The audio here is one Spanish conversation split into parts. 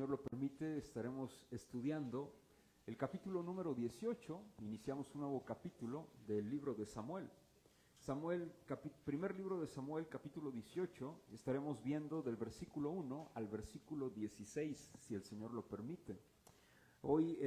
Señor lo permite, estaremos estudiando el capítulo número 18. Iniciamos un nuevo capítulo del libro de Samuel. Primer libro de Samuel, capítulo 18. Estaremos viendo del versículo 1 al versículo 16, si el Señor lo permite. Hoy,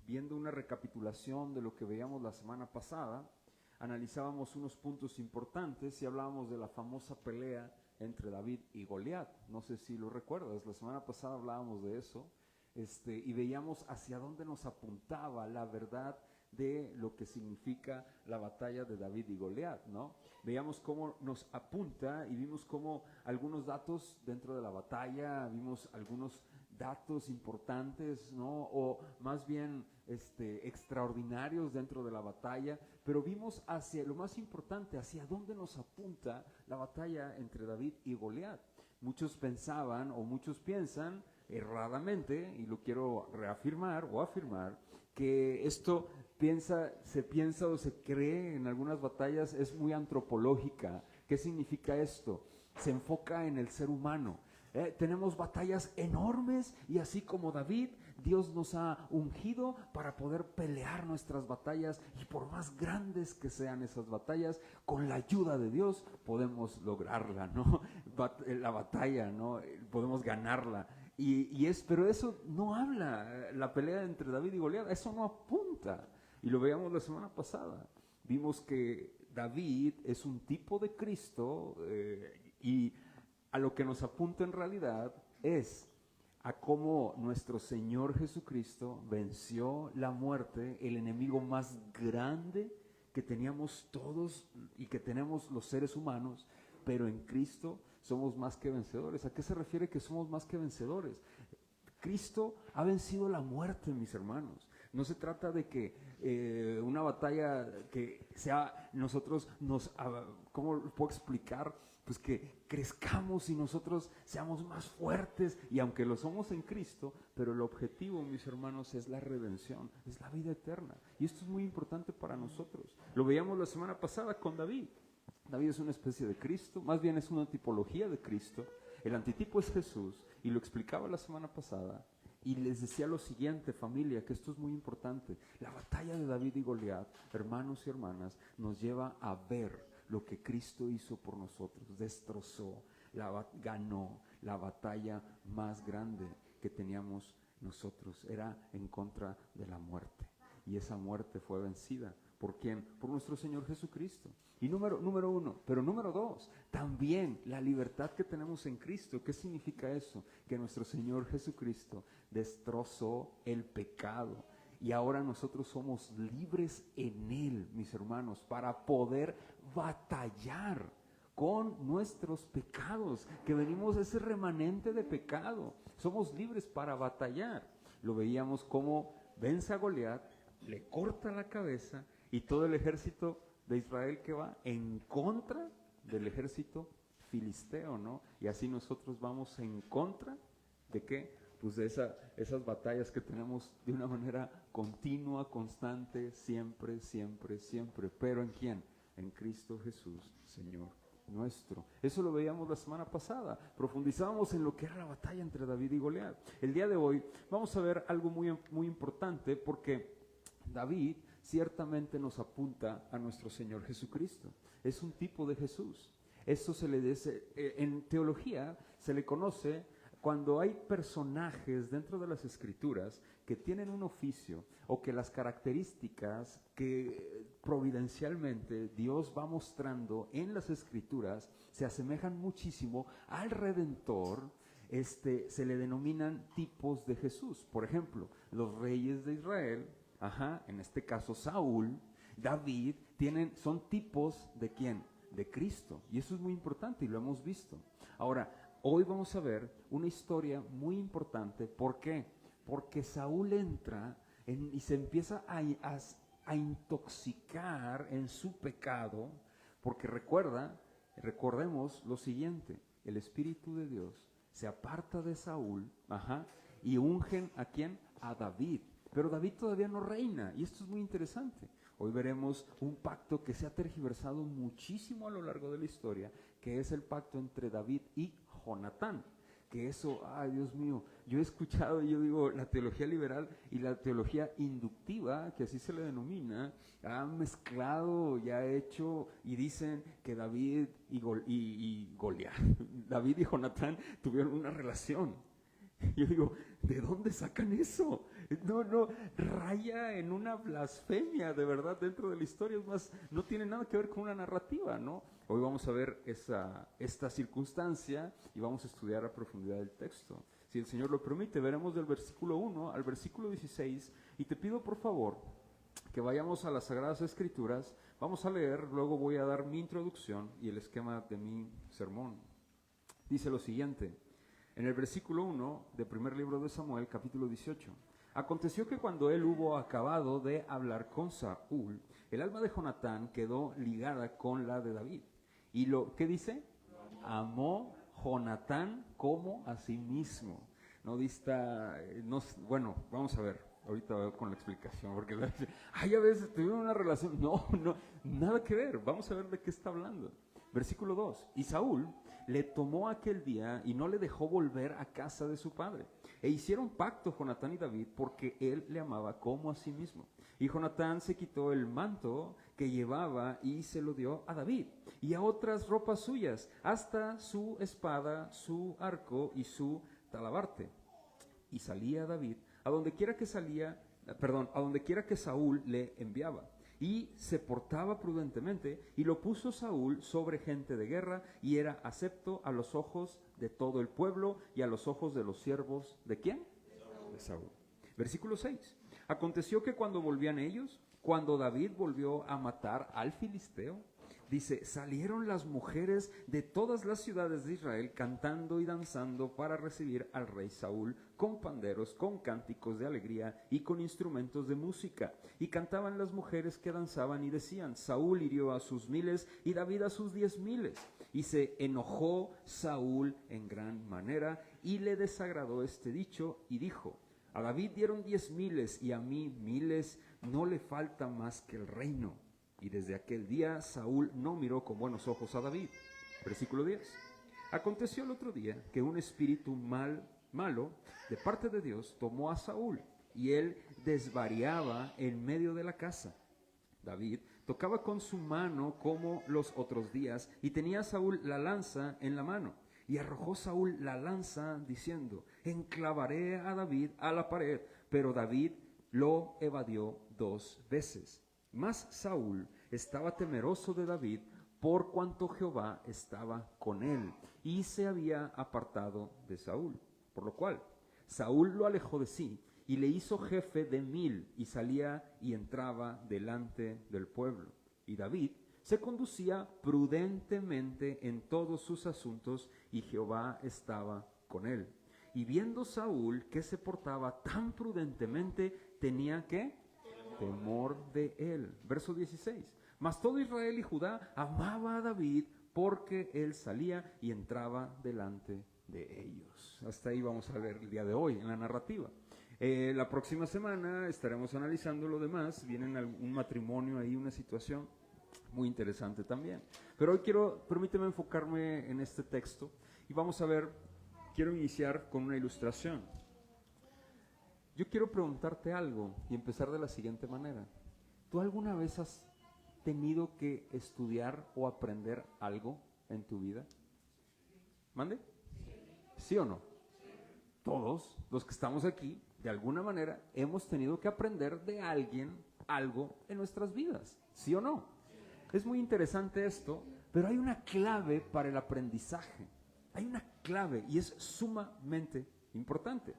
viendo una recapitulación de lo que veíamos la semana pasada, analizábamos unos puntos importantes y hablábamos de la famosa pelea entre David y Goliat. No sé si lo recuerdas, la semana pasada hablábamos de eso, y veíamos hacia dónde nos apuntaba la verdad de lo que significa la batalla de David y Goliat, ¿no? Veíamos cómo nos apunta y vimos cómo algunos datos dentro de la batalla, vimos algunos datos importantes, ¿no? O más bien extraordinarios dentro de la batalla, pero vimos hacia lo más importante, hacia dónde nos apunta la batalla entre David y Goliat. Muchos pensaban o muchos piensan erradamente, y lo quiero reafirmar o afirmar, que esto se piensa o se cree en algunas batallas es muy antropológica. ¿Qué significa esto? Se enfoca en el ser humano. Tenemos batallas enormes y así como David, Dios nos ha ungido para poder pelear nuestras batallas, y por más grandes que sean esas batallas, con la ayuda de Dios podemos lograrla, ¿no? La batalla, ¿no? Podemos ganarla. Pero eso no habla, la pelea entre David y Goliat, eso no apunta. Y lo veíamos la semana pasada. Vimos que David es un tipo de Cristo, y a lo que nos apunta en realidad es a cómo nuestro Señor Jesucristo venció la muerte, el enemigo más grande que teníamos todos y que tenemos los seres humanos, pero en Cristo somos más que vencedores. ¿A qué se refiere que somos más que vencedores? Cristo ha vencido la muerte, mis hermanos. No se trata de que una batalla que sea nosotros ¿cómo puedo explicar? Pues que crezcamos y nosotros seamos más fuertes, y aunque lo somos en Cristo, pero el objetivo, mis hermanos, es la redención, es la vida eterna. Y esto es muy importante para nosotros. Lo veíamos la semana pasada con David. David es una especie de Cristo, más bien es una tipología de Cristo. El antitipo es Jesús, y lo explicaba la semana pasada. Y les decía lo siguiente, familia, que esto es muy importante. La batalla de David y Goliat, hermanos y hermanas, nos lleva a ver lo que Cristo hizo por nosotros. Destrozó, ganó la batalla más grande que teníamos nosotros. Era en contra de la muerte. Y esa muerte fue vencida. ¿Por quién? Por nuestro Señor Jesucristo. Y número uno, pero número dos, también la libertad que tenemos en Cristo. ¿Qué significa eso? Que nuestro Señor Jesucristo destrozó el pecado. Y ahora nosotros somos libres en Él, mis hermanos, para poder batallar con nuestros pecados, que venimos de ese remanente de pecado. Somos libres para batallar. Lo veíamos como vence a Goliat, le corta la cabeza, y todo el ejército de Israel que va en contra del ejército filisteo, ¿no? Y así nosotros vamos en contra de ¿qué? Pues de esas batallas que tenemos de una manera continua, constante, siempre, siempre, siempre. ¿Pero en quién? En Cristo Jesús, Señor nuestro. Eso lo veíamos la semana pasada. Profundizábamos en lo que era la batalla entre David y Goliat. El día de hoy vamos a ver algo muy, muy importante, porque David ciertamente nos apunta a nuestro Señor Jesucristo. Es un tipo de Jesús. Esto se le dice, en teología se le conoce cuando hay personajes dentro de las Escrituras que tienen un oficio, o que las características que providencialmente Dios va mostrando en las Escrituras se asemejan muchísimo al Redentor. Se le denominan tipos de Jesús. Por ejemplo, los reyes de Israel, en este caso Saúl, David, son tipos ¿de quién? De Cristo. Y eso es muy importante y lo hemos visto. Ahora, hoy vamos a ver una historia muy importante. ¿Por qué? Porque Saúl entra y se empieza a intoxicar en su pecado, porque recordemos lo siguiente: el Espíritu de Dios se aparta de Saúl, y ungen ¿a quién? A David. Pero David todavía no reina, y esto es muy interesante. Hoy veremos un pacto que se ha tergiversado muchísimo a lo largo de la historia, que es el pacto entre David y Jonatán. que eso, ay Dios mío, yo he escuchado, yo digo, la teología liberal y la teología inductiva, que así se le denomina, han mezclado, ya hecho, y dicen que David y Goliat, David y Jonatán tuvieron una relación. Yo digo, ¿de dónde sacan eso? No, raya en una blasfemia, de verdad, dentro de la historia. Es más, no tiene nada que ver con una narrativa, ¿no? Hoy vamos a ver esta circunstancia y vamos a estudiar a profundidad el texto. Si el Señor lo permite, veremos del versículo 1 al versículo 16. Y te pido, por favor, que vayamos a las Sagradas Escrituras. Vamos a leer, luego voy a dar mi introducción y el esquema de mi sermón. Dice lo siguiente. En el versículo 1 del primer libro de Samuel, capítulo 18. Aconteció que cuando él hubo acabado de hablar con Saúl, el alma de Jonatán quedó ligada con la de David. ¿Y qué dice? Amó Jonatán como a sí mismo. Bueno, vamos a ver, ahorita voy con la explicación, porque a veces tuvieron una relación. No, nada que ver. Vamos a ver de qué está hablando. Versículo 2. Y Saúl le tomó aquel día y no le dejó volver a casa de su padre. E hicieron pacto Jonatán y David porque él le amaba como a sí mismo. Y Jonatán se quitó el manto que llevaba y se lo dio a David y a otras ropas suyas, hasta su espada, su arco y su talabarte. Y salía David a donde quiera que Saúl le enviaba. Y se portaba prudentemente, y lo puso Saúl sobre gente de guerra, y era acepto a los ojos de todo el pueblo y a los ojos de los siervos. ¿De quién? De Saúl. Versículo 6. Aconteció que cuando volvían ellos, cuando David volvió a matar al filisteo, dice, salieron las mujeres de todas las ciudades de Israel cantando y danzando para recibir al rey Saúl con panderos, con cánticos de alegría y con instrumentos de música. Y cantaban las mujeres que danzaban y decían, Saúl hirió a sus 1000 y David a sus 10,000. Y se enojó Saúl en gran manera y le desagradó este dicho y dijo, a David dieron 10,000 y a mí 1000, no le falta más que el reino. Y desde aquel día Saúl no miró con buenos ojos a David. Versículo 10. Aconteció el otro día que un espíritu malo de parte de Dios tomó a Saúl y él desvariaba en medio de la casa. David tocaba con su mano como los otros días y tenía Saúl la lanza en la mano. Y arrojó Saúl la lanza diciendo, enclavaré a David a la pared. Pero David lo evadió 2 veces. Mas Saúl estaba temeroso de David por cuanto Jehová estaba con él y se había apartado de Saúl. Por lo cual Saúl lo alejó de sí y le hizo jefe de 1000 y salía y entraba delante del pueblo. Y David se conducía prudentemente en todos sus asuntos y Jehová estaba con él. Y viendo Saúl que se portaba tan prudentemente, tenía que temor de él. Verso 16. Mas todo Israel y Judá amaba a David porque él salía y entraba delante de ellos. Hasta ahí vamos a ver el día de hoy en la narrativa. La próxima semana estaremos analizando lo demás. Viene un matrimonio ahí, una situación muy interesante también. Pero hoy permíteme enfocarme en este texto y vamos a ver, quiero iniciar con una ilustración. Yo quiero preguntarte algo y empezar de la siguiente manera. ¿Tú alguna vez has tenido que estudiar o aprender algo en tu vida? ¿Mande? ¿Sí o no? Todos los que estamos aquí, de alguna manera, hemos tenido que aprender de alguien algo en nuestras vidas. ¿Sí o no? Es muy interesante esto, pero hay una clave para el aprendizaje. Hay una clave y es sumamente importante.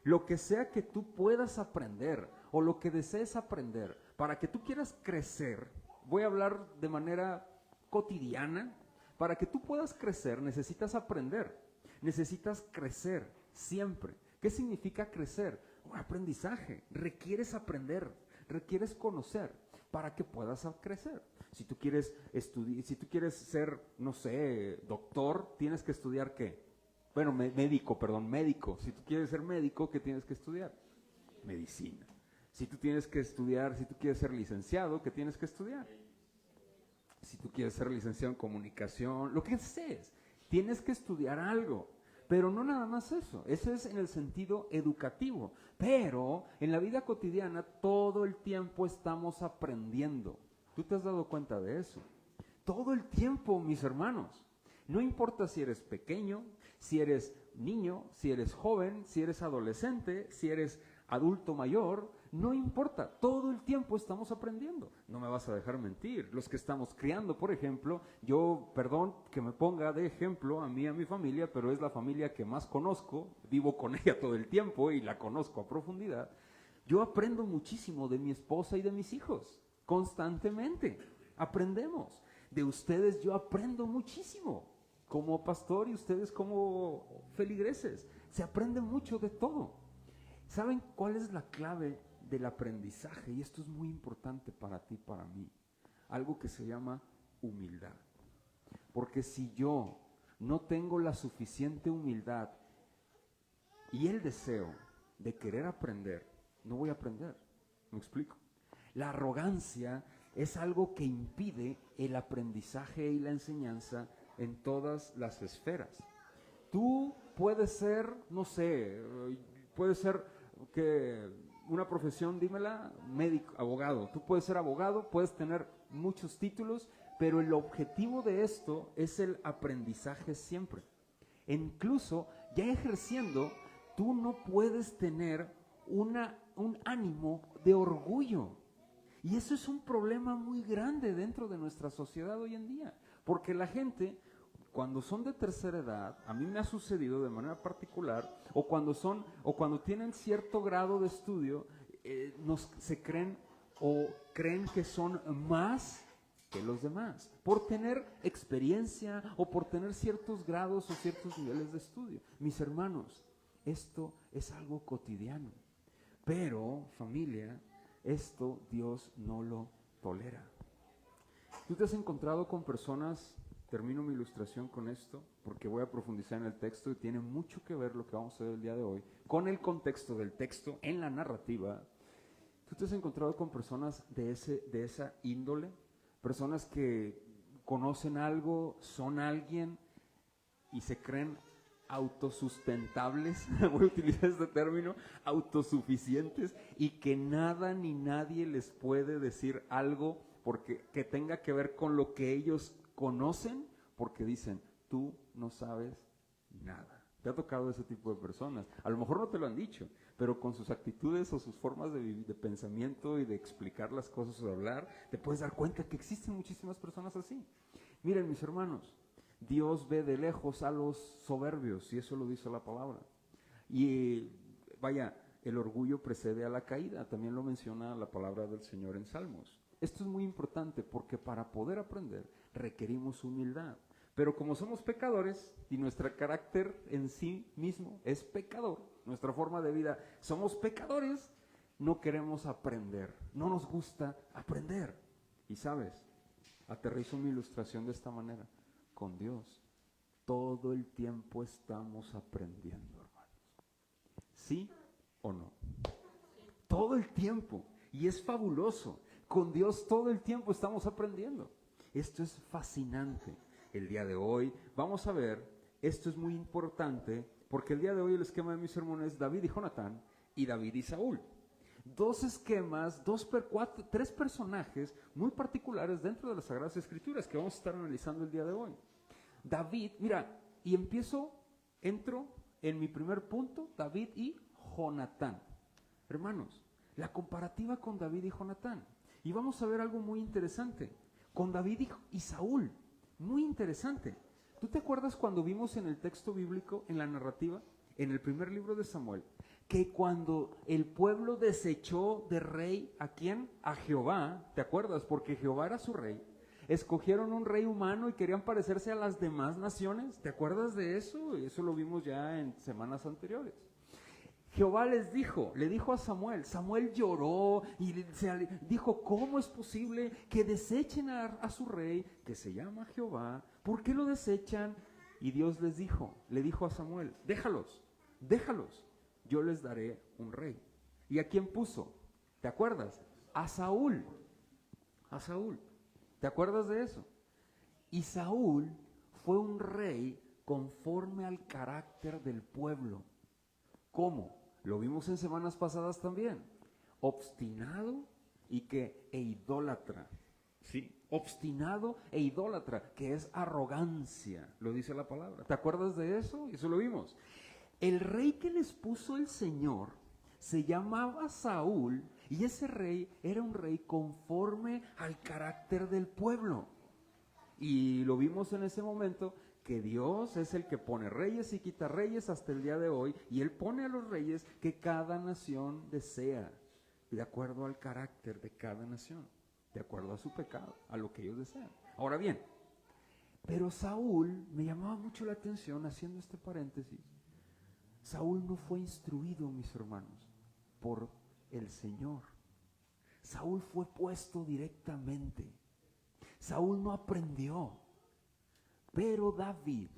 Lo que sea que tú puedas aprender o lo que desees aprender, para que tú quieras crecer, voy a hablar de manera cotidiana, para que tú puedas crecer necesitas aprender, necesitas crecer siempre. ¿Qué significa crecer? Un aprendizaje, requieres aprender, requieres conocer para que puedas crecer. Si tú quieres estudiar, si tú quieres ser, no sé, doctor, tienes que estudiar ¿qué? Bueno, médico. Si tú quieres ser médico, ¿qué tienes que estudiar? Medicina. Si tú tienes que estudiar, si tú quieres ser licenciado, ¿qué tienes que estudiar? Si tú quieres ser licenciado en comunicación, lo que seas, tienes que estudiar algo. Pero no nada más eso, eso es en el sentido educativo, pero en la vida cotidiana todo el tiempo estamos aprendiendo. ¿Tú te has dado cuenta de eso? Todo el tiempo, mis hermanos. No importa si eres pequeño, si eres niño, si eres joven, si eres adolescente, si eres adulto mayor, no importa, todo el tiempo estamos aprendiendo. No me vas a dejar mentir. Los que estamos criando, por ejemplo, yo, perdón que me ponga de ejemplo a mí y a mi familia, pero es la familia que más conozco, vivo con ella todo el tiempo y la conozco a profundidad. Yo aprendo muchísimo de mi esposa y de mis hijos, constantemente. Aprendemos. De ustedes yo aprendo muchísimo, como pastor y ustedes como feligreses. Se aprende mucho de todo. ¿Saben cuál es la clave del aprendizaje? Y esto es muy importante para ti, para mí. Algo que se llama humildad. Porque si yo no tengo la suficiente humildad y el deseo de querer aprender, no voy a aprender. ¿Me explico? La arrogancia es algo que impide el aprendizaje y la enseñanza en todas las esferas. Tú puedes ser, no sé, puede ser que una profesión, dímela, médico, abogado. Tú puedes ser abogado, puedes tener muchos títulos, pero el objetivo de esto es el aprendizaje siempre. E incluso ya ejerciendo, tú no puedes tener un ánimo de orgullo. Y eso es un problema muy grande dentro de nuestra sociedad hoy en día, porque la gente, cuando son de tercera edad, a mí me ha sucedido de manera particular, o cuando tienen cierto grado de estudio, se creen o creen que son más que los demás, por tener experiencia o por tener ciertos grados o ciertos niveles de estudio. Mis hermanos, esto es algo cotidiano, pero familia, esto Dios no lo tolera. ¿Tú te has encontrado con personas? Termino mi ilustración con esto, porque voy a profundizar en el texto y tiene mucho que ver lo que vamos a ver el día de hoy con el contexto del texto en la narrativa. ¿Tú te has encontrado con personas de esa índole? Personas que conocen algo, son alguien y se creen autosustentables, voy a utilizar este término, autosuficientes, y que nada ni nadie les puede decir algo que tenga que ver con lo que ellos conocen, porque dicen, tú no sabes nada. ¿Te ha tocado ese tipo de personas? A lo mejor no te lo han dicho, pero con sus actitudes o sus formas de pensamiento y de explicar las cosas o de hablar, te puedes dar cuenta que existen muchísimas personas así. Miren, mis hermanos, Dios ve de lejos a los soberbios, y eso lo dice la palabra. Y vaya, el orgullo precede a la caída, también lo menciona la palabra del Señor en Salmos. Esto es muy importante porque para poder aprender requerimos humildad. Pero como somos pecadores y nuestro carácter en sí mismo es pecador, nuestra forma de vida, somos pecadores, no queremos aprender, no nos gusta aprender. Y sabes, aterrizo mi ilustración de esta manera. Con Dios, todo el tiempo estamos aprendiendo, hermanos. ¿Sí o no? Todo el tiempo. Y es fabuloso. Con Dios todo el tiempo estamos aprendiendo. Esto es fascinante. El día de hoy vamos a ver, esto es muy importante, porque el día de hoy el esquema de mi sermón es David y Jonatán y David y Saúl. Dos esquemas, tres personajes muy particulares dentro de las Sagradas Escrituras que vamos a estar analizando el día de hoy. David, mira, y entro en mi primer punto, David y Jonatán. Hermanos, la comparativa con David y Jonatán. Y vamos a ver algo muy interesante, con David y Saúl, muy interesante. ¿Tú te acuerdas cuando vimos en el texto bíblico, en la narrativa, en el primer libro de Samuel, que cuando el pueblo desechó de rey, ¿a quién? A Jehová, ¿te acuerdas? Porque Jehová era su rey. Escogieron un rey humano y querían parecerse a las demás naciones. ¿Te acuerdas de eso? Eso lo vimos ya en semanas anteriores. Jehová le dijo a Samuel, Samuel lloró y dijo, ¿cómo es posible que desechen a su rey, que se llama Jehová? ¿Por qué lo desechan? Y Dios le dijo a Samuel, déjalos, yo les daré un rey. ¿Y a quién puso? ¿Te acuerdas? A Saúl. ¿Te acuerdas de eso? Y Saúl fue un rey conforme al carácter del pueblo. ¿Cómo? Lo vimos en semanas pasadas también. Obstinado e idólatra. Sí, obstinado e idólatra, que es arrogancia, lo dice la palabra. ¿Te acuerdas de eso? Eso lo vimos. El rey que les puso el Señor se llamaba Saúl, y ese rey era un rey conforme al carácter del pueblo. Y lo vimos en ese momento, que Dios es el que pone reyes y quita reyes hasta el día de hoy, y Él pone a los reyes que cada nación desea, de acuerdo al carácter de cada nación, de acuerdo a su pecado, a lo que ellos desean. Ahora bien, pero Saúl, me llamaba mucho la atención, haciendo este paréntesis, Saúl no fue instruido, mis hermanos, por el Señor. Saúl fue puesto directamente. Saúl no aprendió. Pero David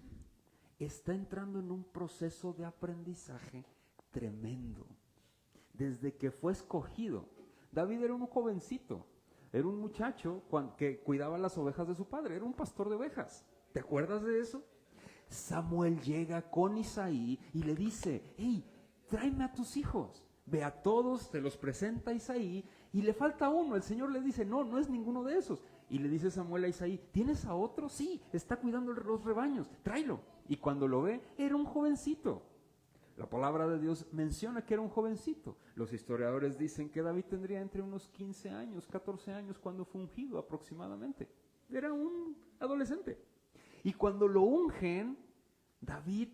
está entrando en un proceso de aprendizaje tremendo. Desde que fue escogido, David era un jovencito, era un muchacho que cuidaba las ovejas de su padre, era un pastor de ovejas. ¿Te acuerdas de eso? Samuel llega con Isaí y le dice: hey, tráeme a tus hijos. Ve a todos, te los presenta a Isaí y le falta uno. El Señor le dice: no, no es ninguno de esos. Y le dice Samuel a Isaí: ¿tienes a otro? Sí, está cuidando los rebaños, tráelo. Y cuando lo ve, era un jovencito. La palabra de Dios menciona que era un jovencito. Los historiadores dicen que David tendría entre unos 15 años, 14 años cuando fue ungido aproximadamente. Era un adolescente. Y cuando lo ungen, David,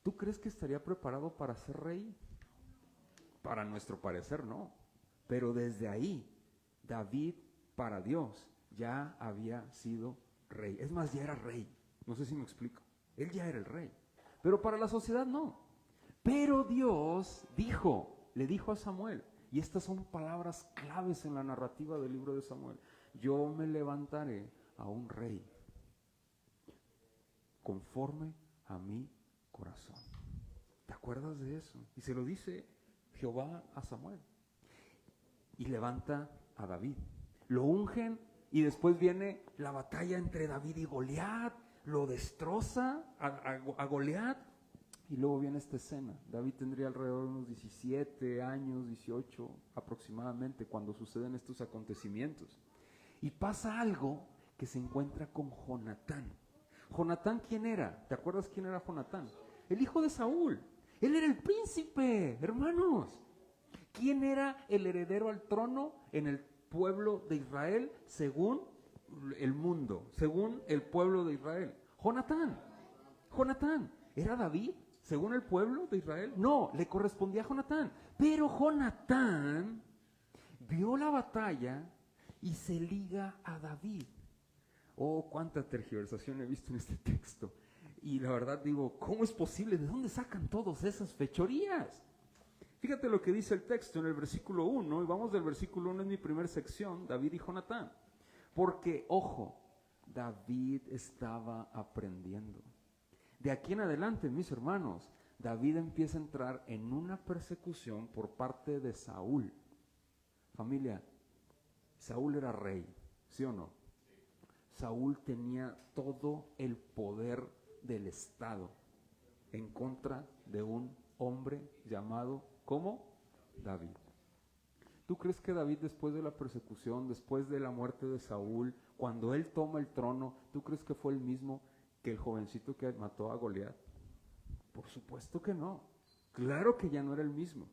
¿tú crees que estaría preparado para ser rey? Para nuestro parecer, no. Pero desde ahí, David, para Dios, ya había sido rey. Es más, ya era rey. No sé si me explico. Él ya era el rey. Pero para la sociedad no. Pero Dios le dijo a Samuel, y estas son palabras claves en la narrativa del libro de Samuel: yo me levantaré a un rey conforme a mi corazón. ¿Te acuerdas de eso? Y se lo dice Jehová a Samuel. Y levanta a David. Lo ungen y después viene la batalla entre David y Goliat. Lo destroza a Goliat. Y luego viene esta escena. David tendría alrededor de unos 17 años, 18 aproximadamente, cuando suceden estos acontecimientos. Y pasa algo, que se encuentra con Jonatán. ¿Jonatán quién era? ¿Te acuerdas quién era Jonatán? El hijo de Saúl. Él era el príncipe, hermanos. ¿Quién era el heredero al trono en el pueblo de Israel según el mundo, según el pueblo de Israel? Jonatán. Jonatán. ¿Era David según el pueblo de Israel? No, le correspondía a Jonatán. Pero Jonatán vio la batalla y se liga a David. Oh, cuánta tergiversación he visto en este texto. Y la verdad digo, ¿cómo es posible? ¿De dónde sacan todas esas fechorías? Fíjate lo que dice el texto en el versículo 1, y vamos del versículo 1 en mi primera sección, David y Jonatán. Porque, ojo, David estaba aprendiendo. De aquí en adelante, mis hermanos, David empieza a entrar en una persecución por parte de Saúl. Familia, Saúl era rey, ¿sí o no? Saúl tenía todo el poder del Estado en contra de un hombre llamado, ¿cómo? David. ¿Tú crees que David, después de la persecución, después de la muerte de Saúl, cuando él toma el trono, tú crees que fue el mismo que el jovencito que mató a Goliat? Por supuesto que no. Claro que ya no era el mismo.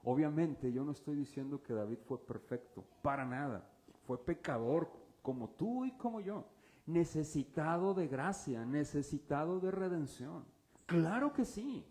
Obviamente yo no estoy diciendo que David fue perfecto, para nada. Fue pecador como tú y como yo, necesitado de gracia, necesitado de redención. Claro que sí.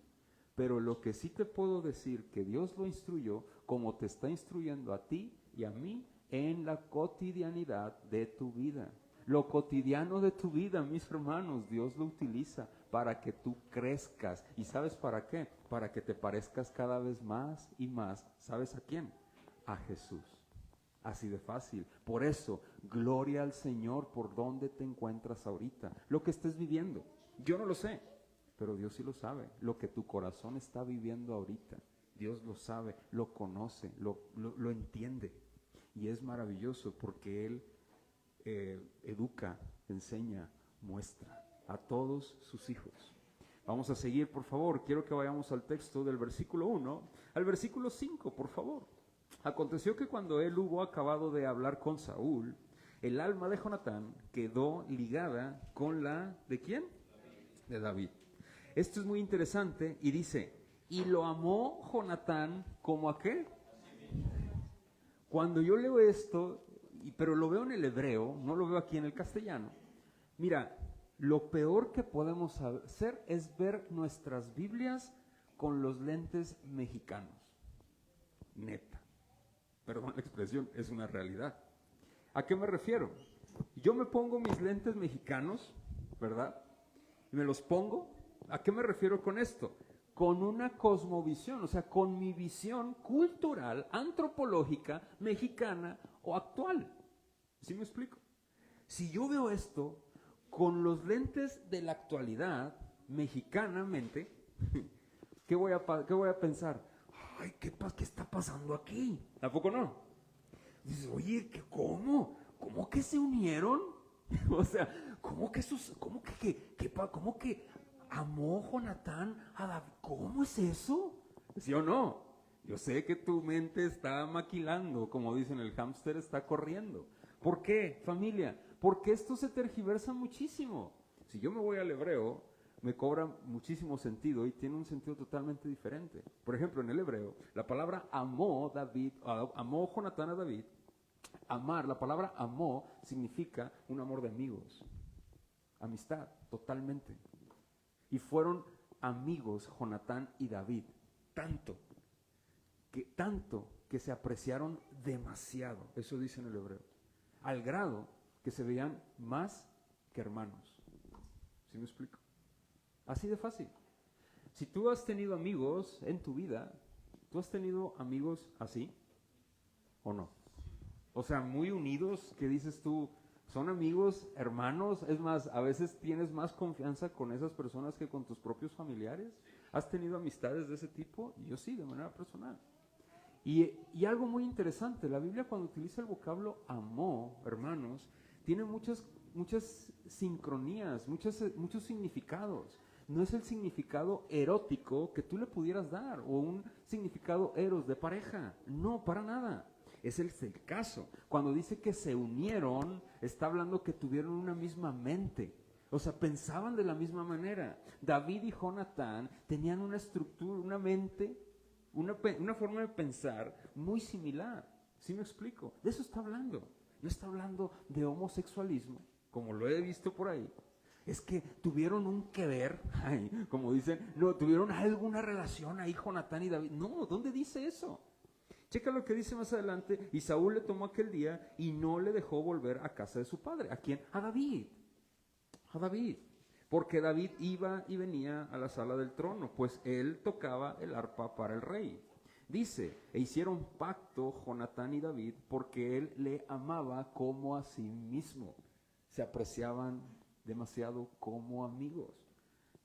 Pero lo que sí te puedo decir, que Dios lo instruyó como te está instruyendo a ti y a mí en la cotidianidad de tu vida. Lo cotidiano de tu vida, mis hermanos, Dios lo utiliza para que tú crezcas. ¿Y sabes para qué? Para que te parezcas cada vez más y más. ¿Sabes a quién? A Jesús. Así de fácil. Por eso, gloria al Señor por donde te encuentras ahorita. Lo que estés viviendo. Yo no lo sé, pero Dios sí lo sabe. Lo que tu corazón está viviendo ahorita, Dios lo sabe, lo conoce, lo entiende. Y es maravilloso porque Él educa, enseña, muestra. a todos sus hijos. Vamos a seguir, por favor. Quiero que vayamos al texto del versículo 1 al versículo 5, por favor. Aconteció que cuando él hubo acabado de hablar con Saúl, el alma de Jonatán quedó ligada con la, ¿de quién? De David. Esto es muy interesante y dice, y lo amó Jonatán como a qué. Cuando yo leo esto, pero lo veo en el hebreo, no lo veo aquí en el castellano, mira, lo peor que podemos hacer es ver nuestras Biblias con los lentes mexicanos. Neta. Perdón la expresión, es una realidad. ¿A qué me refiero? Yo me pongo mis lentes mexicanos, ¿verdad? Y me los pongo. ¿A qué me refiero con esto? Con una cosmovisión, o sea, con mi visión cultural, antropológica, mexicana o actual. ¿Sí me explico? Si yo veo esto con los lentes de la actualidad, mexicanamente, ¿qué voy a pensar? Ay, ¿qué está pasando aquí? ¿Tampoco no? Dices, oye, ¿cómo? ¿Cómo que se unieron? O sea, ¿cómo que amó Jonatán a David? ¿Cómo es eso? ¿Sí o no? Yo sé que tu mente está maquilando, como dicen, el hámster está corriendo. ¿Por qué, familia? Porque esto se tergiversa muchísimo. Si yo me voy al hebreo, me cobra muchísimo sentido y tiene un sentido totalmente diferente. Por ejemplo, en el hebreo, la palabra amó Jonatán a David. Amar, la palabra amó significa un amor de amigos, amistad, totalmente. Y fueron amigos Jonatán y David, tanto que se apreciaron demasiado, eso dice en el hebreo, al grado que se veían más que hermanos. ¿Sí me explico? Así de fácil. Si tú has tenido amigos en tu vida, ¿tú has tenido amigos así o no? O sea, muy unidos, que dices tú, son amigos, hermanos, es más, a veces tienes más confianza con esas personas que con tus propios familiares. ¿Has tenido amistades de ese tipo? Yo sí, de manera personal. Y algo muy interesante, la Biblia cuando utiliza el vocablo amó, hermanos, tiene muchas sincronías, muchos significados. No es el significado erótico que tú le pudieras dar o un significado eros de pareja. No, para nada. Ese es el caso. Cuando dice que se unieron, está hablando que tuvieron una misma mente. O sea, pensaban de la misma manera. David y Jonatán tenían una estructura, una mente, una forma de pensar muy similar. ¿Sí me explico? De eso está hablando. No está hablando de homosexualismo, como lo he visto por ahí. Es que tuvieron un que ver, como dicen, no, tuvieron alguna relación ahí Jonatán y David. No, ¿dónde dice eso? Checa lo que dice más adelante, y Saúl le tomó aquel día y no le dejó volver a casa de su padre. ¿A quién? A David. A David. Porque David iba y venía a la sala del trono, pues él tocaba el arpa para el rey. Dice, e hicieron pacto Jonatán y David porque él le amaba como a sí mismo. Se apreciaban demasiado como amigos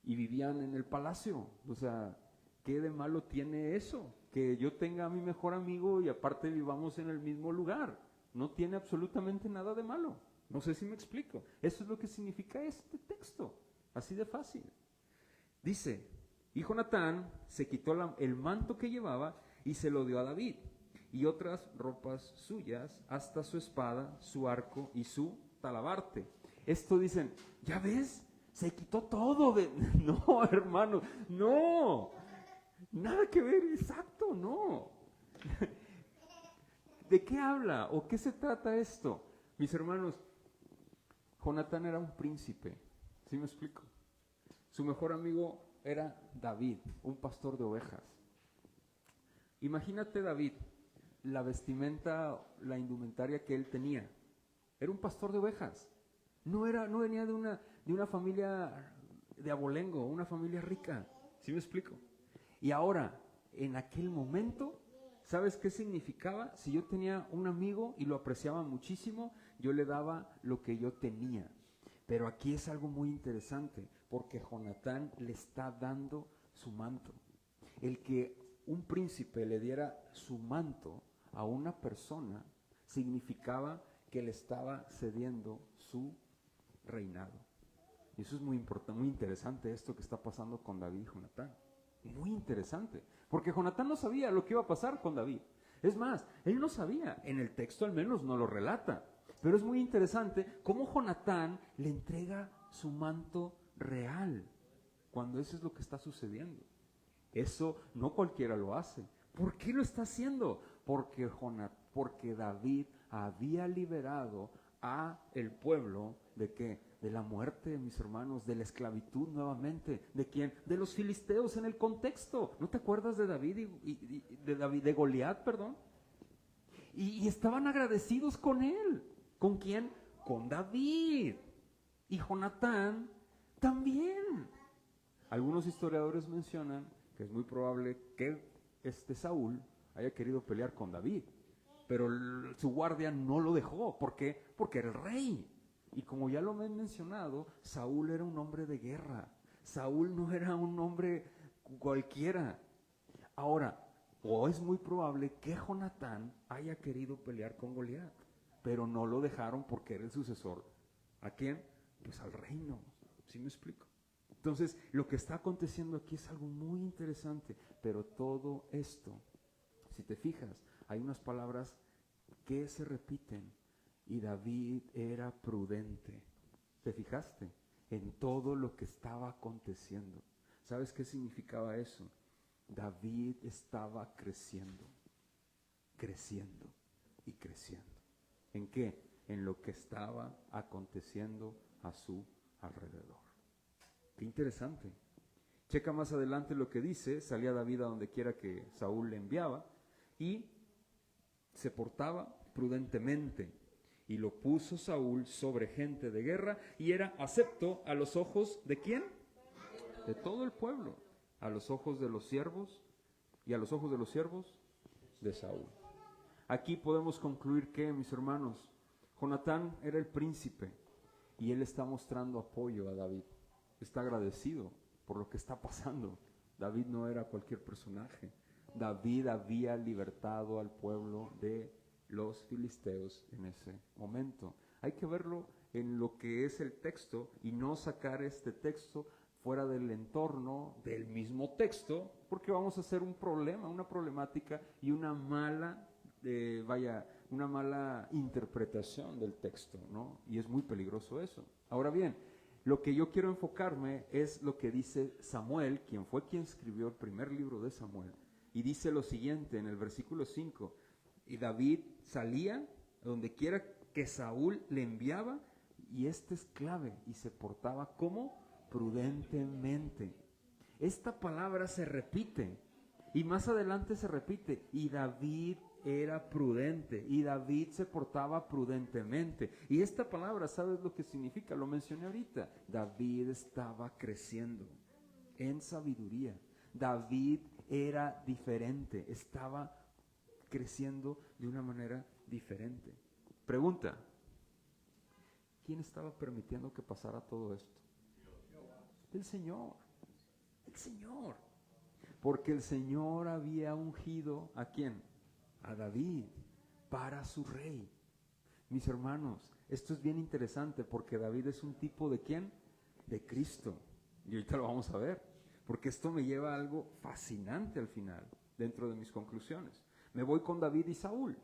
y vivían en el palacio. O sea, ¿qué de malo tiene eso? Que yo tenga a mi mejor amigo y aparte vivamos en el mismo lugar. No tiene absolutamente nada de malo. No sé si me explico. Eso es lo que significa este texto. Así de fácil. Dice, y Jonatán se quitó el manto que llevaba y se lo dio a David, y otras ropas suyas, hasta su espada, su arco y su talabarte. Esto dicen, ¿ya ves? Se quitó todo. No, hermano, no. Nada que ver, exacto, no. ¿De qué habla o qué se trata esto? Mis hermanos, Jonatán era un príncipe, ¿sí me explico? Su mejor amigo era David, un pastor de ovejas. Imagínate David, la vestimenta, la indumentaria que él tenía. Era un pastor de ovejas. No venía de una familia de abolengo, una familia rica, ¿sí me explico? Y ahora, en aquel momento, ¿sabes qué significaba? Si yo tenía un amigo y lo apreciaba muchísimo, yo le daba lo que yo tenía. Pero aquí es algo muy interesante, porque Jonatán le está dando su manto. El que un príncipe le diera su manto a una persona significaba que le estaba cediendo su reinado. Y eso es muy importante, muy interesante esto que está pasando con David y Jonatán. Muy interesante, porque Jonatán no sabía lo que iba a pasar con David. Es más, él no sabía, en el texto al menos no lo relata. Pero es muy interesante cómo Jonatán le entrega su manto real, cuando eso es lo que está sucediendo. Eso no cualquiera lo hace. ¿Por qué lo está haciendo? Porque David había liberado a el pueblo ¿de qué? De la muerte, mis hermanos, de la esclavitud nuevamente. ¿De quién? De los filisteos en el contexto. ¿No te acuerdas de David de Goliat, perdón? Y estaban agradecidos con él. ¿Con quién? Con David. Y Jonatán también. Algunos historiadores mencionan que es muy probable que Saúl haya querido pelear con David, pero su guardia no lo dejó. ¿Por qué? Porque era el rey. Y como ya lo he mencionado, Saúl era un hombre de guerra. Saúl no era un hombre cualquiera. Ahora, o es muy probable que Jonatán haya querido pelear con Goliat, pero no lo dejaron porque era el sucesor. ¿A quién? Pues al reino. ¿Sí me explico? Entonces, lo que está aconteciendo aquí es algo muy interesante, pero todo esto, si te fijas, hay unas palabras que se repiten. Y David era prudente. ¿Te fijaste? En todo lo que estaba aconteciendo. ¿Sabes qué significaba eso? David estaba creciendo, creciendo y creciendo. ¿En qué? En lo que estaba aconteciendo a su alrededor. Qué interesante. Checa más adelante lo que dice. Salía David a donde quiera que Saúl le enviaba y se portaba prudentemente. Y lo puso Saúl sobre gente de guerra y era acepto a los ojos ¿de quién? De todo el pueblo. A los ojos de los siervos y a los ojos de los siervos de Saúl. Aquí podemos concluir que, mis hermanos, Jonatán era el príncipe y él está mostrando apoyo a David. Está agradecido por lo que está pasando. David no era cualquier personaje. David había libertado al pueblo de los filisteos en ese momento. Hay que verlo en lo que es el texto y no sacar este texto fuera del entorno del mismo texto, porque vamos a hacer un problema, una problemática y una mala interpretación del texto, ¿no? Y es muy peligroso eso. Ahora bien, lo que yo quiero enfocarme es lo que dice Samuel, quien escribió el primer libro de Samuel, y dice lo siguiente en el versículo 5: y David salía donde quiera que Saúl le enviaba, y este es clave, y se portaba como prudentemente. Esta palabra se repite, y más adelante se repite, y David era prudente, y David se portaba prudentemente. Y esta palabra, ¿sabes lo que significa? Lo mencioné ahorita. David estaba creciendo en sabiduría. David era diferente, estaba creciendo de una manera diferente. Pregunta: ¿quién estaba permitiendo que pasara todo esto? El Señor. El Señor. Porque el Señor había ungido ¿a quién? A David para su rey. Mis hermanos, esto es bien interesante porque David es un tipo ¿de quién? De Cristo. Y ahorita lo vamos a ver, porque esto me lleva a algo fascinante al final, dentro de mis conclusiones. Me voy con David y Saúl,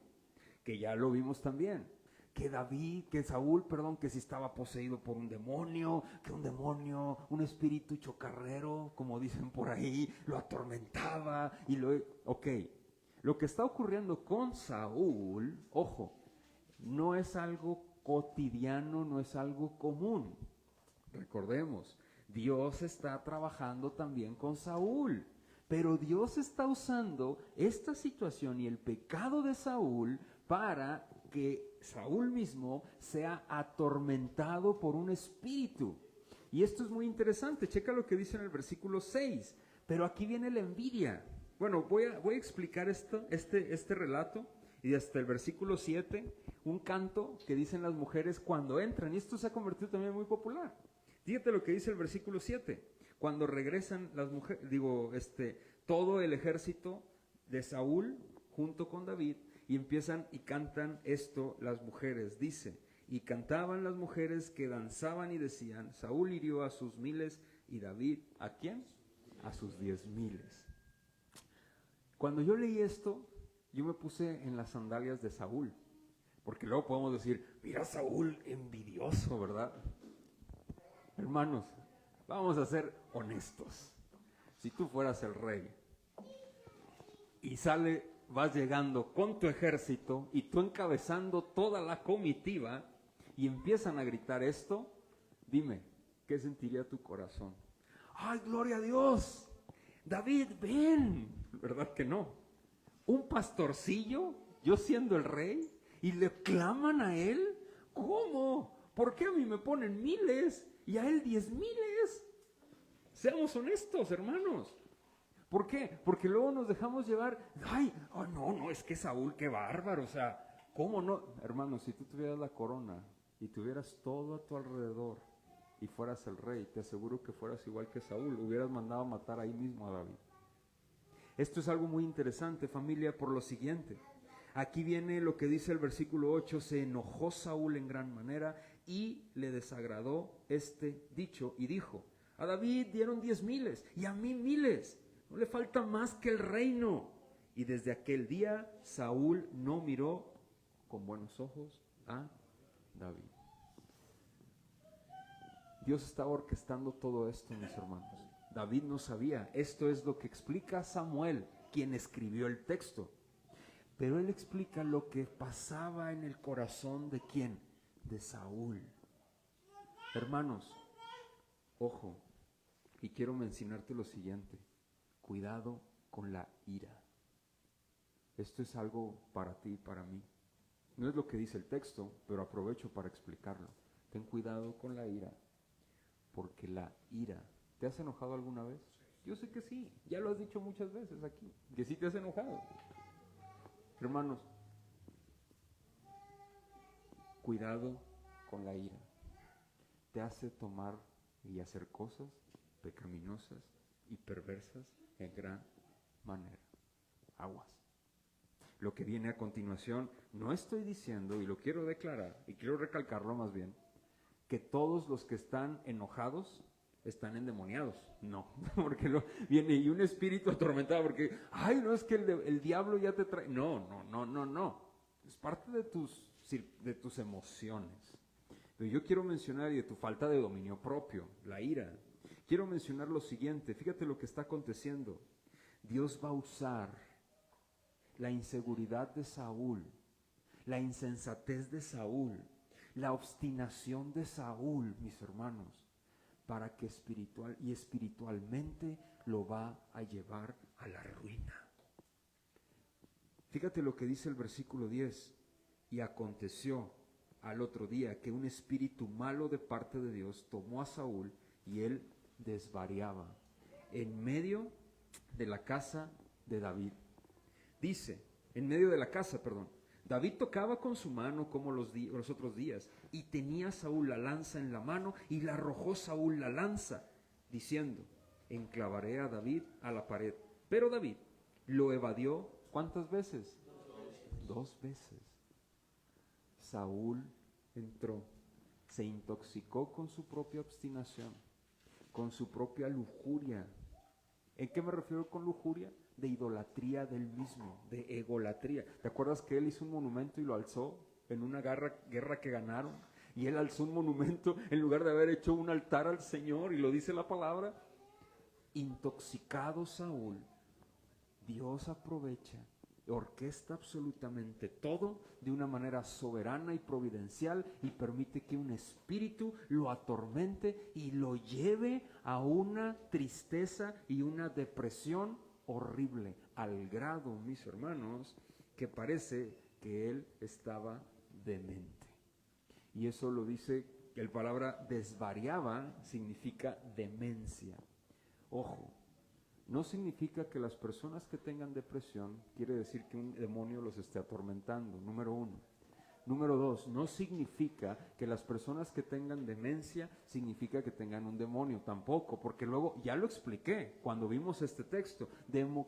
que ya lo vimos también. Que Saúl, que si estaba poseído por un demonio, un espíritu chocarrero, como dicen por ahí, lo atormentaba. Lo que está ocurriendo con Saúl, ojo, no es algo cotidiano, no es algo común. Recordemos, Dios está trabajando también con Saúl. Pero Dios está usando esta situación y el pecado de Saúl para que Saúl mismo sea atormentado por un espíritu. Y esto es muy interesante. Checa lo que dice en el versículo 6. Pero aquí viene la envidia. Bueno, voy a explicar este relato. Y hasta el versículo 7, un canto que dicen las mujeres cuando entran. Y esto se ha convertido también muy popular. Fíjate lo que dice el versículo 7. Cuando regresan las mujeres, todo el ejército de Saúl junto con David, y empiezan y cantan esto las mujeres. Dice: Y cantaban las mujeres que danzaban y decían, Saúl hirió a sus 1000 y David, ¿a quién? A sus 10,000. Cuando yo leí esto, yo me puse en las sandalias de Saúl, porque luego podemos decir, mira Saúl envidioso, ¿verdad? Hermanos, vamos a ser honestos. Si tú fueras el rey y vas llegando con tu ejército y tú encabezando toda la comitiva y empiezan a gritar esto, dime, ¿qué sentiría tu corazón? ¡Ay, gloria a Dios! David, ven. ¿Verdad que no? Un pastorcillo, yo siendo el rey, y le claman a él. ¿Cómo? ¿Por qué a mí me ponen 1000 y a él 10,000? Seamos honestos, hermanos. ¿Por qué? Porque luego nos dejamos llevar. Ay, oh, no, es que Saúl, qué bárbaro. O sea, ¿cómo no? Hermanos, si tú tuvieras la corona y tuvieras todo a tu alrededor y fueras el rey, te aseguro que fueras igual que Saúl. Hubieras mandado a matar ahí mismo a David. Esto es algo muy interesante, familia, por lo siguiente. Aquí viene lo que dice el versículo 8, se enojó Saúl en gran manera y le desagradó este dicho y dijo, a David dieron 10,000 y a mí 1000, no le falta más que el reino. Y desde aquel día Saúl no miró con buenos ojos a David. Dios estaba orquestando todo esto, mis hermanos. David no sabía. Esto es lo que explica Samuel, quien escribió el texto. Pero él explica lo que pasaba en el corazón de ¿quién? De Saúl. Hermanos, ojo, y quiero mencionarte lo siguiente. Cuidado con la ira. Esto es algo para ti y para mí. No es lo que dice el texto, pero aprovecho para explicarlo. Ten cuidado con la ira, porque la ira... ¿Te has enojado alguna vez? Yo sé que sí, ya lo has dicho muchas veces aquí, que sí te has enojado. Hermanos, cuidado con la ira. Te hace tomar y hacer cosas pecaminosas y perversas en gran manera. Aguas. Lo que viene a continuación, no estoy diciendo, y lo quiero declarar, y quiero recalcarlo más bien, que todos los que están enojados están endemoniados. No, porque viene y un espíritu atormentado, porque, ay, no, es que el diablo ya te trae. No. Es parte de tus emociones. Pero yo quiero mencionar, y de tu falta de dominio propio, la ira. Quiero mencionar lo siguiente, fíjate lo que está aconteciendo. Dios va a usar la inseguridad de Saúl, la insensatez de Saúl, la obstinación de Saúl, mis hermanos, para que espiritualmente lo va a llevar a la ruina. Fíjate lo que dice el versículo 10. Y aconteció al otro día que un espíritu malo de parte de Dios tomó a Saúl y él desvariaba en medio de la casa de David. Dice, en medio de la casa, David tocaba con su mano como los otros días, y tenía Saúl la lanza en la mano, y la arrojó Saúl la lanza, diciendo, enclavaré a David a la pared. Pero David lo evadió, ¿cuántas veces? 2 veces. Saúl entró, se intoxicó con su propia obstinación, con su propia lujuria. ¿En qué me refiero con lujuria? De idolatría del mismo, de egolatría. ¿Te acuerdas que él hizo un monumento y lo alzó en una guerra que ganaron? Y él alzó un monumento en lugar de haber hecho un altar al Señor, y lo dice la palabra. Intoxicado Saúl, Dios aprovecha, orquesta absolutamente todo de una manera soberana y providencial, y permite que un espíritu lo atormente y lo lleve a una tristeza y una depresión horrible, al grado, mis hermanos, que parece que él estaba demente. Y eso lo dice, que la palabra desvariaba significa demencia. Ojo, no significa que las personas que tengan depresión, quiere decir que un demonio los esté atormentando, número 1. Número 2, no significa que las personas que tengan demencia significa que tengan un demonio, tampoco, porque luego, ya lo expliqué cuando vimos este texto,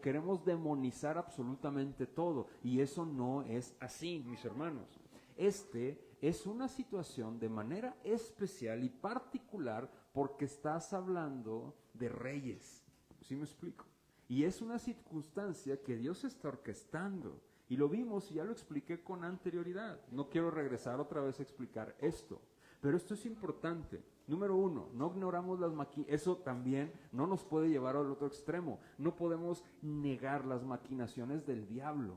queremos demonizar absolutamente todo, y eso no es así, mis hermanos. Este es una situación de manera especial y particular porque estás hablando de reyes. ¿Sí me explico? Y es una circunstancia que Dios está orquestando. Y lo vimos y ya lo expliqué con anterioridad. No quiero regresar otra vez a explicar esto. Pero esto es importante. Número uno, no ignoramos las maquinaciones. Eso también no nos puede llevar al otro extremo. No podemos negar las maquinaciones del diablo.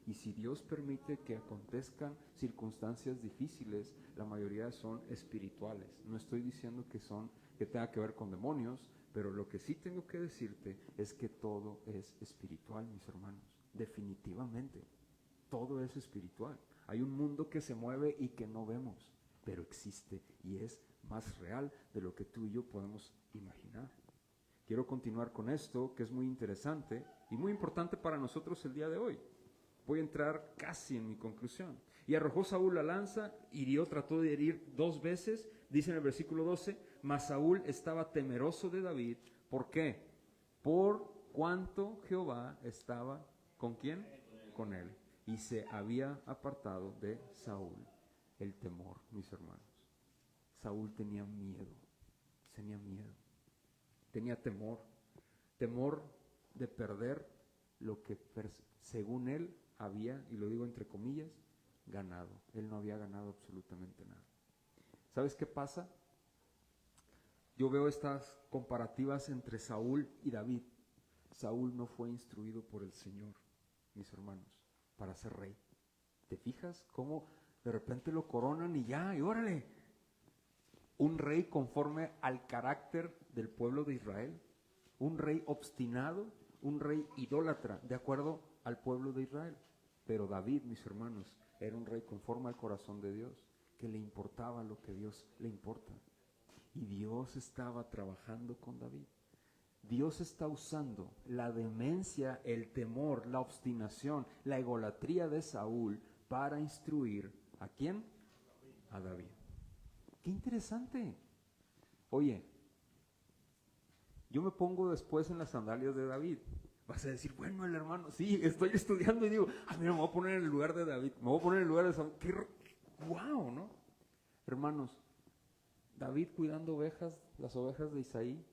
Y si Dios permite que acontezcan circunstancias difíciles, la mayoría son espirituales. No estoy diciendo que tenga que ver con demonios, pero lo que sí tengo que decirte es que todo es espiritual, mis hermanos. Definitivamente, todo es espiritual. Hay un mundo que se mueve y que no vemos, pero existe y es más real de lo que tú y yo podemos imaginar. Quiero continuar con esto, que es muy interesante y muy importante para nosotros el día de hoy. Voy a entrar casi en mi conclusión. Y arrojó Saúl la lanza, trató de herir 2 veces, dice en el versículo 12, mas Saúl estaba temeroso de David. ¿Por qué? Por cuanto Jehová estaba, ¿con quién? Con él. Y se había apartado de Saúl el temor, mis hermanos. Saúl tenía miedo, tenía temor de perder lo que según él había, y lo digo entre comillas, ganado. Él no había ganado absolutamente nada. ¿Sabes qué pasa? Yo veo estas comparativas entre Saúl y David. Saúl no fue instruido por el Señor, mis hermanos, para ser rey. ¿Te fijas cómo de repente lo coronan y órale? Un rey conforme al carácter del pueblo de Israel. Un rey obstinado, un rey idólatra, de acuerdo al pueblo de Israel. Pero David, mis hermanos, era un rey conforme al corazón de Dios, que le importaba lo que Dios le importa. Y Dios estaba trabajando con David. Dios está usando la demencia, el temor, la obstinación, la egolatría de Saúl para instruir ¿a quién? A David. ¡Qué interesante! Oye, yo me pongo después en las sandalias de David. Vas a decir, bueno, el hermano, sí, estoy estudiando y digo, mira, me voy a poner en el lugar de David, me voy a poner en el lugar de Saúl. ¡Qué guau!, ¿no? Hermanos, David cuidando ovejas, las ovejas de Isaí,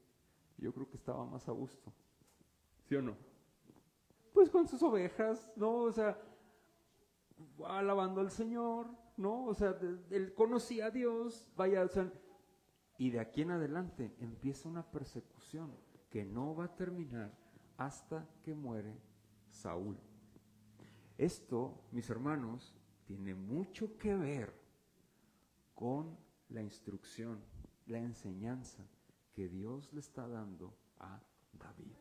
yo creo que estaba más a gusto. ¿Sí o no? Pues con sus ovejas, ¿no? O sea, alabando al Señor, ¿no? O sea, él conocía a Dios, vaya, o sea, y de aquí en adelante empieza una persecución que no va a terminar hasta que muere Saúl. Esto, mis hermanos, tiene mucho que ver con la instrucción, la enseñanza que Dios le está dando a David.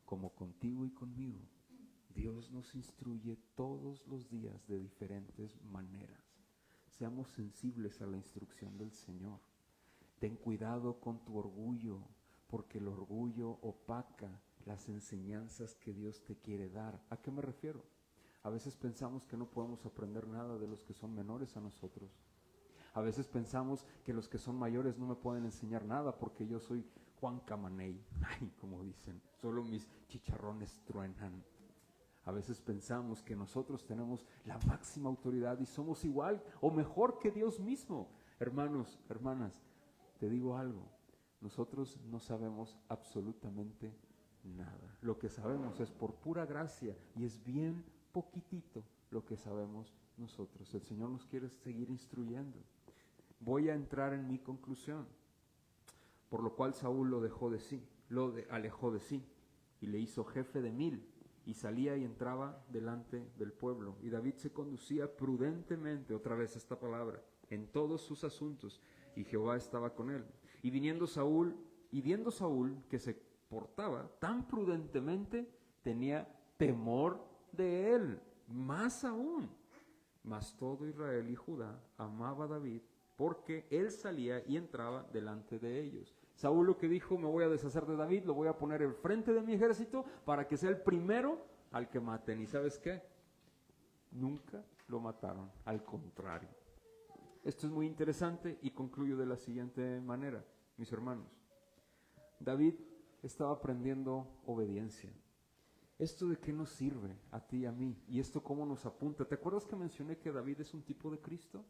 Como contigo y conmigo, Dios nos instruye todos los días de diferentes maneras. Seamos sensibles a la instrucción del Señor. Ten cuidado con tu orgullo, porque el orgullo opaca las enseñanzas que Dios te quiere dar. ¿A qué me refiero? A veces pensamos que no podemos aprender nada de los que son menores a nosotros. A veces pensamos que los que son mayores no me pueden enseñar nada porque yo soy Juan Camaney, como dicen, solo mis chicharrones truenan. A veces pensamos que nosotros tenemos la máxima autoridad y somos igual o mejor que Dios mismo. Hermanos, hermanas, te digo algo, nosotros no sabemos absolutamente nada. Lo que sabemos es por pura gracia y es bien poquitito lo que sabemos nosotros. El Señor nos quiere seguir instruyendo. Voy a entrar en mi conclusión. Por lo cual Saúl lo alejó de sí y le hizo jefe de 1000 y salía y entraba delante del pueblo. Y David se conducía prudentemente, otra vez esta palabra, en todos sus asuntos, y Jehová estaba con él. Y viendo Saúl que se portaba tan prudentemente, tenía temor de él, más aún. Mas todo Israel y Judá amaba a David, porque él salía y entraba delante de ellos. Saúl lo que dijo, me voy a deshacer de David, lo voy a poner enfrente de mi ejército para que sea el primero al que maten. ¿Y sabes qué? Nunca lo mataron, al contrario. Esto es muy interesante y concluyo de la siguiente manera, mis hermanos. David estaba aprendiendo obediencia. ¿Esto de qué nos sirve a ti y a mí? ¿Y esto cómo nos apunta? ¿Te acuerdas que mencioné que David es un tipo de Cristo?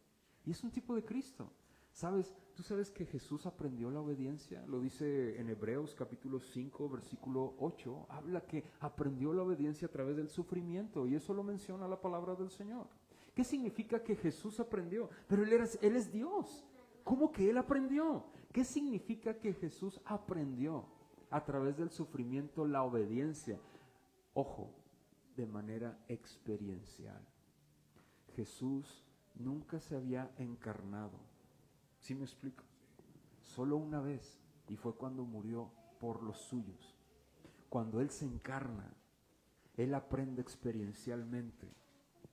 Y es un tipo de Cristo. ¿Sabes? ¿Tú sabes que Jesús aprendió la obediencia? Lo dice en Hebreos capítulo 5, versículo 8. Habla que aprendió la obediencia a través del sufrimiento. Y eso lo menciona la palabra del Señor. ¿Qué significa que Jesús aprendió? Pero Él es Dios. ¿Cómo que Él aprendió? ¿Qué significa que Jesús aprendió a través del sufrimiento la obediencia? Ojo, de manera experiencial. Jesús nunca se había encarnado. ¿Sí me explico? Solo una vez, y fue cuando murió por los suyos. Cuando Él se encarna, Él aprende experiencialmente.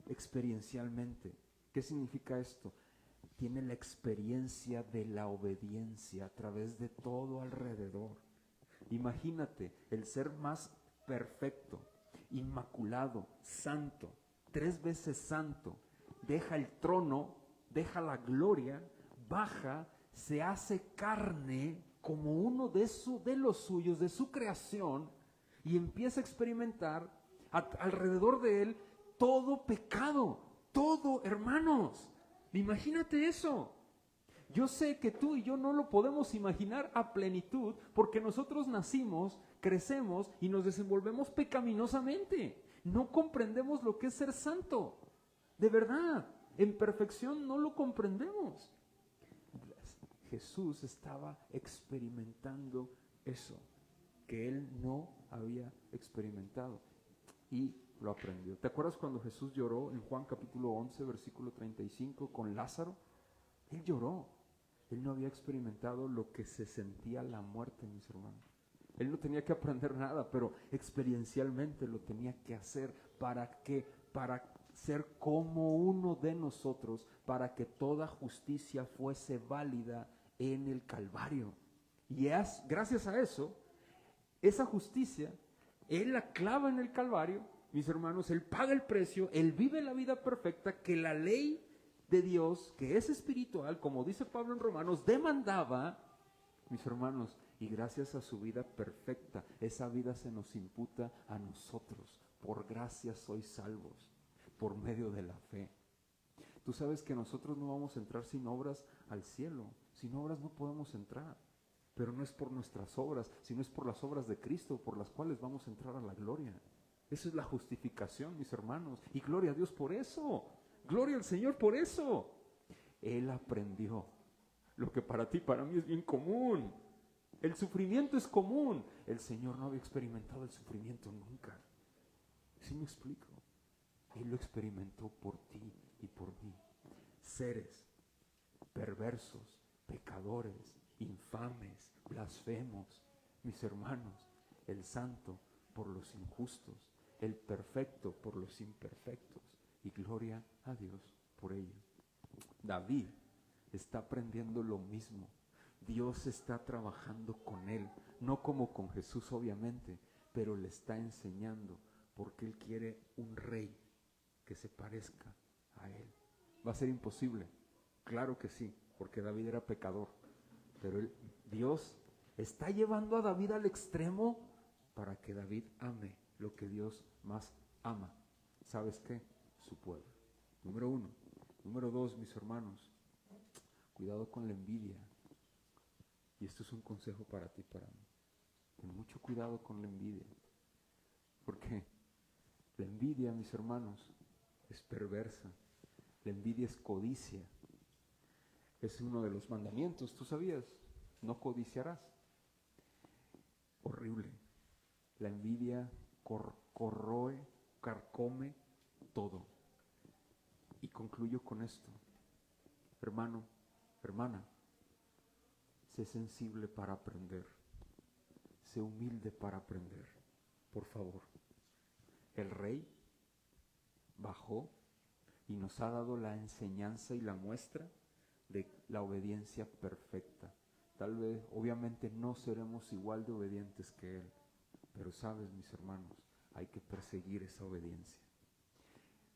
Experiencialmente. ¿Qué significa esto? Tiene la experiencia de la obediencia a través de todo alrededor. Imagínate, el ser más perfecto, inmaculado, santo, 3 veces santo, deja el trono, deja la gloria, baja, se hace carne como uno de los suyos, de su creación, y empieza a experimentar alrededor de él todo pecado, todo, hermanos. Imagínate eso. Yo sé que tú y yo no lo podemos imaginar a plenitud porque nosotros nacimos, crecemos y nos desenvolvemos pecaminosamente. No comprendemos lo que es ser santo. De verdad, en perfección no lo comprendemos. Jesús estaba experimentando eso que él no había experimentado y lo aprendió. ¿Te acuerdas cuando Jesús lloró en Juan capítulo 11, versículo 35 con Lázaro? Él lloró. Él no había experimentado lo que se sentía la muerte, mis hermanos. Él no tenía que aprender nada, pero experiencialmente lo tenía que hacer. ¿Para qué? Para ser como uno de nosotros, para que toda justicia fuese válida en el Calvario. Y gracias a eso, esa justicia, Él la clava en el Calvario, mis hermanos, Él paga el precio, Él vive la vida perfecta que la ley de Dios, que es espiritual, como dice Pablo en Romanos, demandaba, mis hermanos, y gracias a su vida perfecta, esa vida se nos imputa a nosotros. Por gracia sois salvos, por medio de la fe. Tú sabes que nosotros no vamos a entrar sin obras al cielo. Sin obras no podemos entrar. Pero no es por nuestras obras, sino es por las obras de Cristo, por las cuales vamos a entrar a la gloria. Esa es la justificación, mis hermanos. Y gloria a Dios por eso. Gloria al Señor por eso. Él aprendió lo que para ti, para mí es bien común. El sufrimiento es común. El Señor no había experimentado el sufrimiento nunca. ¿Sí me explico? Él lo experimentó por ti y por mí. Seres perversos, pecadores, infames, blasfemos, mis hermanos, el santo por los injustos, el perfecto por los imperfectos, y gloria a Dios por ello. David está aprendiendo lo mismo. Dios está trabajando con él, no como con Jesús obviamente, pero le está enseñando porque él quiere un rey que se parezca a él. ¿Va a ser imposible? Claro que sí, porque David era pecador, pero Dios está llevando a David al extremo para que David ame lo que Dios más ama. ¿Sabes qué? Su pueblo. Número 1. Número 2, mis hermanos, cuidado con la envidia. Y esto es un consejo para ti, para mí. Ten mucho cuidado con la envidia. Porque la envidia, mis hermanos, es perversa. La envidia es codicia. Es uno de los mandamientos, ¿tú sabías? No codiciarás. Horrible. La envidia corroe, carcome todo. Y concluyo con esto. Hermano, hermana, sé sensible para aprender. Sé humilde para aprender. Por favor. El rey bajó y nos ha dado la enseñanza y la muestra de la obediencia perfecta. Tal vez, obviamente, no seremos igual de obedientes que Él, pero sabes, mis hermanos, hay que perseguir esa obediencia.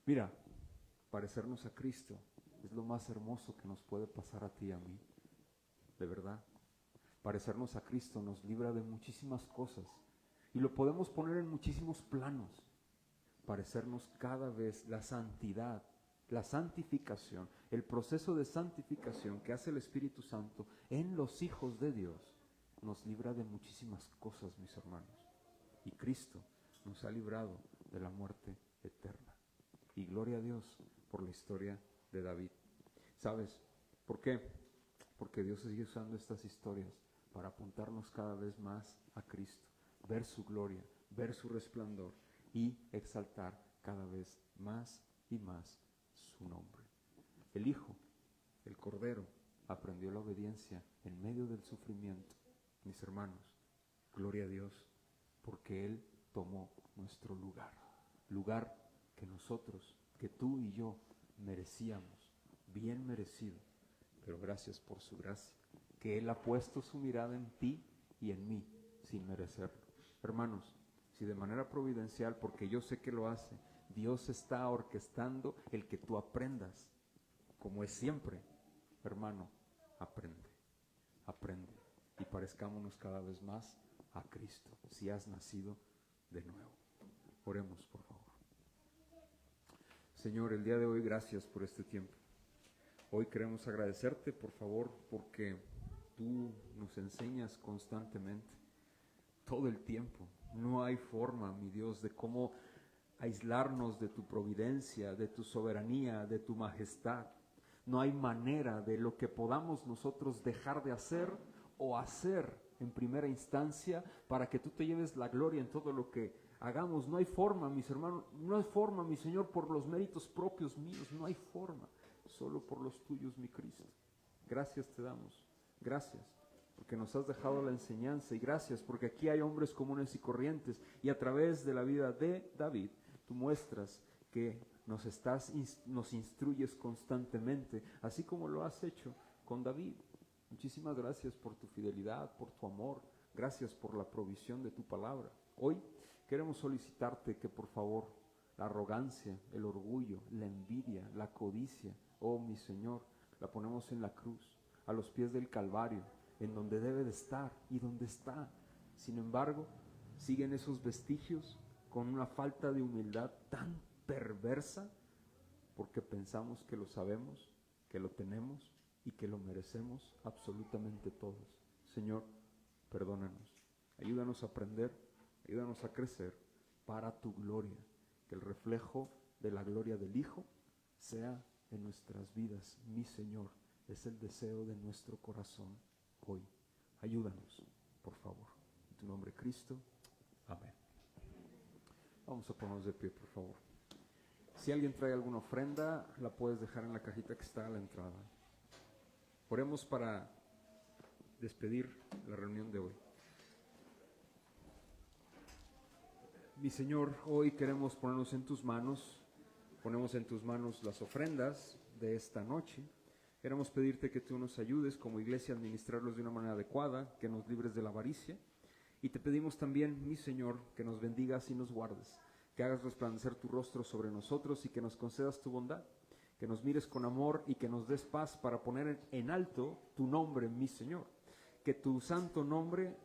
Mira, parecernos a Cristo es lo más hermoso que nos puede pasar a ti y a mí, de verdad. Parecernos a Cristo nos libra de muchísimas cosas. Y lo podemos poner en muchísimos planos. Parecernos cada vez la santidad, la santificación, el proceso de santificación que hace el Espíritu Santo en los hijos de Dios, nos libra de muchísimas cosas, mis hermanos. Y Cristo nos ha librado de la muerte eterna. Y gloria a Dios por la historia de David. ¿Sabes por qué? Porque Dios sigue usando estas historias para apuntarnos cada vez más a Cristo, ver su gloria, ver su resplandor y exaltar cada vez más y más su nombre. El Hijo, el Cordero, aprendió la obediencia en medio del sufrimiento. Mis hermanos, gloria a Dios, porque Él tomó nuestro lugar que nosotros, que tú y yo merecíamos, bien merecido, pero gracias por su gracia, que Él ha puesto su mirada en ti y en mí, sin merecerlo. Hermanos, si de manera providencial, porque yo sé que lo hace, Dios está orquestando el que tú aprendas, como es siempre, hermano, aprende, y parezcámonos cada vez más a Cristo, si has nacido de nuevo. Oremos, por favor. Señor, el día de hoy, gracias por este tiempo. Hoy queremos agradecerte, por favor, porque tú nos enseñas constantemente, todo el tiempo. No hay forma, mi Dios, de cómo aislarnos de tu providencia, de tu soberanía, de tu majestad. No hay manera de lo que podamos nosotros dejar de hacer o hacer en primera instancia para que tú te lleves la gloria en todo lo que hagamos. No hay forma, mis hermanos, no hay forma, mi Señor, por los méritos propios míos, no hay forma, solo por los tuyos, mi Cristo. Gracias te damos, gracias porque nos has dejado la enseñanza, y gracias porque aquí hay hombres comunes y corrientes, y a través de la vida de David tú muestras que nos instruyes constantemente, así como lo has hecho con David. Muchísimas gracias por tu fidelidad, por tu amor, gracias por la provisión de tu palabra. Hoy queremos solicitarte que por favor la arrogancia, el orgullo, la envidia, la codicia, oh mi Señor, la ponemos en la cruz, a los pies del Calvario, en donde debe de estar y donde está. Sin embargo, siguen esos vestigios con una falta de humildad tan perversa, porque pensamos que lo sabemos, que lo tenemos y que lo merecemos absolutamente todos. Señor, perdónanos, ayúdanos a aprender, ayúdanos a crecer para tu gloria, que el reflejo de la gloria del Hijo sea en nuestras vidas. Mi Señor, es el deseo de nuestro corazón hoy. Ayúdanos, por favor. En tu nombre, Cristo. Amén. Vamos a ponernos de pie, por favor. Si alguien trae alguna ofrenda, la puedes dejar en la cajita que está a la entrada. Oremos para despedir la reunión de hoy. Mi Señor, hoy queremos ponernos en tus manos. Ponemos en tus manos las ofrendas de esta noche. Queremos pedirte que tú nos ayudes como iglesia a administrarlos de una manera adecuada, que nos libres de la avaricia. Y te pedimos también, mi Señor, que nos bendigas y nos guardes, que hagas resplandecer tu rostro sobre nosotros y que nos concedas tu bondad, que nos mires con amor y que nos des paz para poner en alto tu nombre, mi Señor. Que tu santo nombre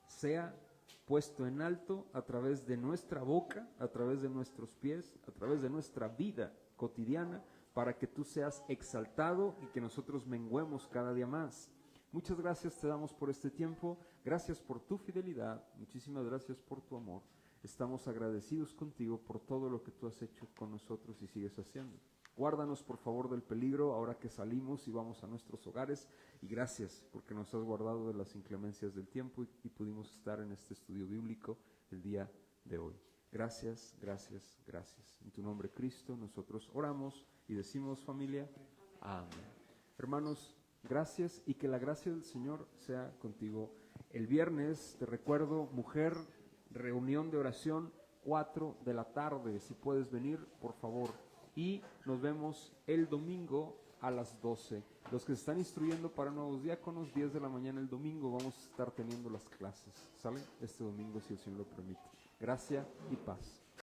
sea puesto en alto a través de nuestra boca, a través de nuestros pies, a través de nuestra vida cotidiana, para que tú seas exaltado y que nosotros menguemos cada día más. Muchas gracias te damos por este tiempo, gracias por tu fidelidad, muchísimas gracias por tu amor. Estamos agradecidos contigo por todo lo que tú has hecho con nosotros y sigues haciendo. Guárdanos por favor del peligro ahora que salimos y vamos a nuestros hogares, y gracias porque nos has guardado de las inclemencias del tiempo y pudimos estar en este estudio bíblico el día de hoy. Gracias, gracias, gracias. En tu nombre, Cristo, nosotros oramos y decimos, familia, amén. Hermanos, gracias y que la gracia del Señor sea contigo. El viernes, te recuerdo, mujer, reunión de oración, 4 de la tarde. Si puedes venir, por favor. Y nos vemos el domingo a las 12. Los que se están instruyendo para nuevos diáconos, 10 de la mañana el domingo vamos a estar teniendo las clases. ¿Sale? Este domingo, si el Señor lo permite. Gracia y paz.